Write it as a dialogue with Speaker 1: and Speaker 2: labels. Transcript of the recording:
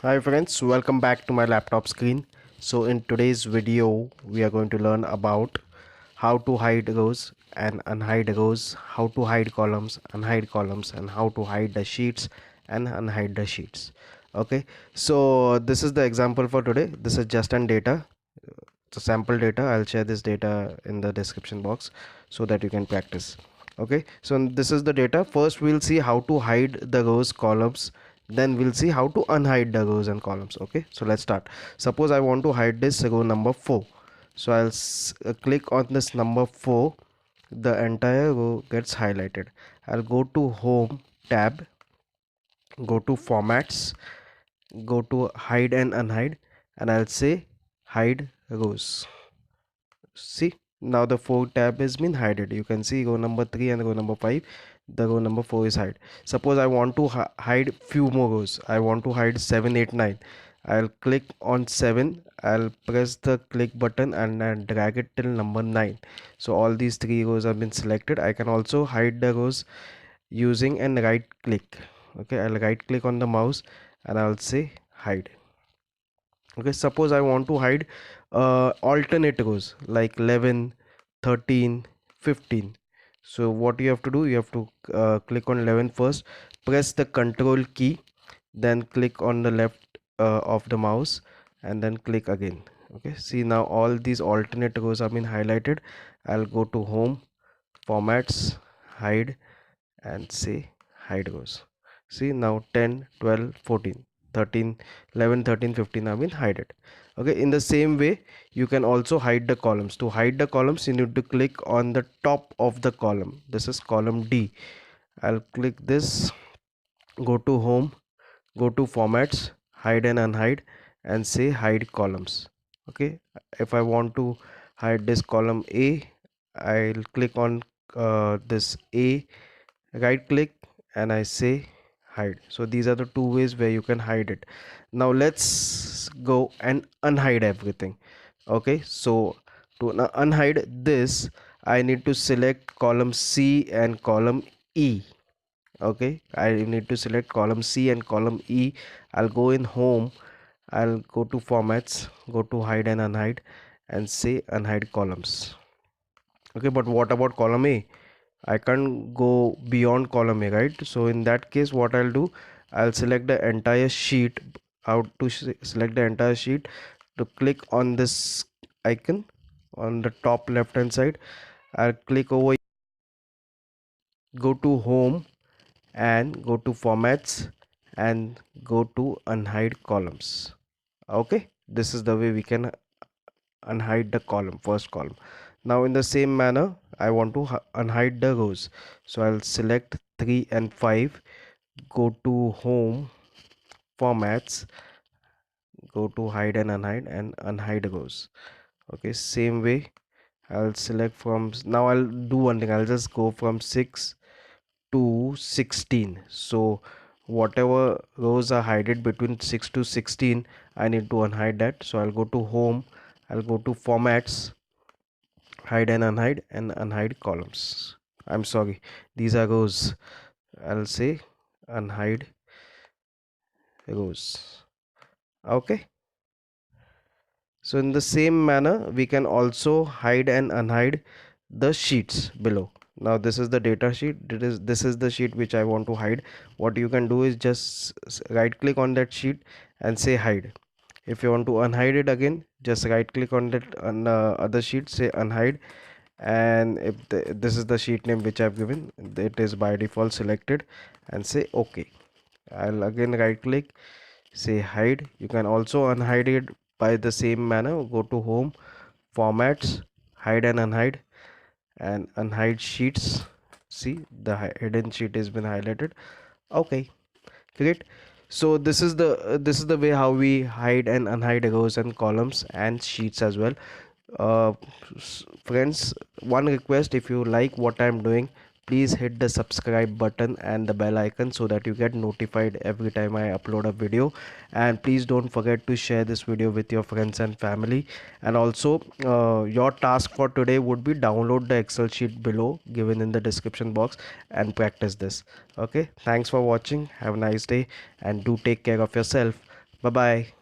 Speaker 1: Hi friends, welcome back to my laptop screen. So in today's video, we are going to learn about how to hide rows and unhide rows, how to hide columns, and how to hide the sheets and unhide the sheets. Okay, so this is the example for today. This is just an data, it's a sample data. I'll share this data in the description box so that you can practice. Okay, so this is the data. First we'll see how to hide the rows, columns, then we'll see how to unhide the rows and columns. Okay, so let's start. Suppose I want to hide this row number 4, so I'll click on this number 4. The entire row gets highlighted. I'll go to home tab, go to formats, go to hide and unhide, and I'll say hide rows. See, now the 4 tab has been hidden. You can see row number 3 and row number 5. The row number 4 is hide. Suppose I want to hide few more rows. I want to hide 7, 8, 9. I'll click on 7. I'll press the click button and drag it till number 9. So all these 3 rows have been selected. I can also hide the rows using an right click. Okay, I'll right click on the mouse and I'll say hide. Okay, suppose I want to hide alternate rows like 11, 13, 15. So what you have to do, you have to click on 11 first, press the control key, then click on the left of the mouse and then click again. Okay, see, now all these alternate rows have been highlighted. I'll go to home, formats, hide, and say hide rows. See, now 10, 12, 14, 13, 11, 13, 15 have been hidden. Okay, in the same way you can also hide the columns. To hide the columns, you need to click on the top of the column. This is column D. I'll click this, go to home, go to formats, hide and unhide, and say hide columns. Okay, if I want to hide this column A, I'll click on this A, right click, and I say hide. So these are the two ways where you can hide it. Now let's go and unhide everything. Okay, so to unhide this, I need to select column C and column E. Okay, I need to select column C and column E. I'll go in home, I'll go to formats, go to hide and unhide, and say unhide columns. Okay, but what about column A? I can't go beyond column A, right? So in that case, what I'll do, I'll select the entire sheet. How to select the entire sheet? To click on this icon on the top left hand side, I'll click over, go to home and go to formats and go to unhide columns. Okay, this is the way we can unhide the column, first column. Now in the same manner, I want to unhide the rows, so I'll select 3 and 5, go to home, formats, go to hide and unhide rows. Okay, same way I'll select from, now I'll do one thing, I'll just go from 6 to 16. So whatever rows are hidden between 6 to 16, I need to unhide that. So I'll go to home, I'll go to formats, hide and unhide columns. I'm sorry, these are rows. I'll say unhide rows. Okay, so in the same manner we can also hide and unhide the sheets below. Now this is the data sheet. This is the sheet which I want to hide. What you can do is just right click on that sheet and say hide. If you want to unhide it again, just right click on that other sheet, say unhide, and if this is the sheet name which I've given, it is by default selected, and say OK. I'll again right click, say hide. You can also unhide it by the same manner. Go to home, formats, hide and unhide sheets. See, the hidden sheet has been highlighted. Okay, great. So this is the way how we hide and unhide rows and columns and sheets as well. uh, Friends, one request: if you like what I'm doing, please hit the subscribe button and the bell icon so that you get notified every time I upload a video. And please don't forget to share this video with your friends and family. And also, your task for today would be download the Excel sheet below given in the description box and practice this. Okay, thanks for watching, have a nice day, and do take care of yourself. Bye bye.